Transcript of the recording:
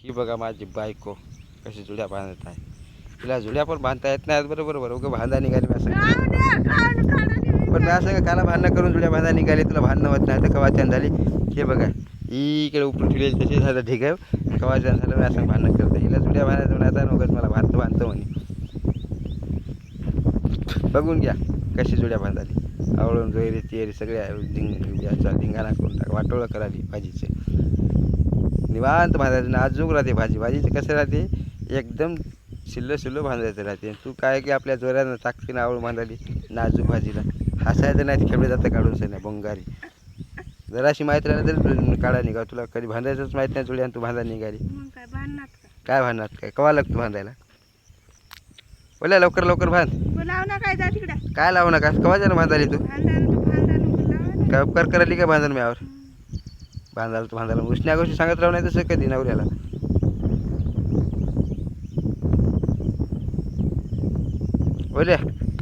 ही बघा माझी बायको कशी जुड्या बांधत आहे. तिला जुड्या पण बांधता येत नाहीत बरोबर उगं भांदा निघाली मी असं. पण मी असं का काला भांडणं करून जुड्या बांधा निघाली तुला भांडणं होत नाही तर कवाच्यान झाली. हे बघा इकडे उपरून ठेवलेली तशी झालं ठीक आहे. कवाच्यान झालं मी असं भांडणं करतो. हिला जुड्या बांधायचं म्हणायचा नवगत मला बांधतो म्हणे. बघून घ्या कशी जुड्या बांधाली. आवळून गैरी तेरी सगळ्या याचा धिंगाणा करून टाका वाटोळं करावी भाजीचे. निवांत बांधायचं नाजूक राहते भाजीचं कसं राहते एकदम शिल्लो बांधायचं राहते. तू काय की आपल्या जोरानं ताकदीनं आवळून बांधाली नाजूक भाजीला हसायचं नाही. खेळले जातं काढून नाही बंगारी जराशी माहीत राहिलं तरी काढा निघा. तुला कधी बांधायचंच माहीत नाही जुड्या तू बांधा निघाली. काय भांडणार काय कवा लागतो बांधायला. बोला लवकर बांध. काय लावू नका कवा जरा बांधाली तू काय उपकार करायली काय बांधून म्यावर बांधायला उष्ण्या गोष्टी सांगत राहू नाही तसं कधी नवऱ्याला. बोल्या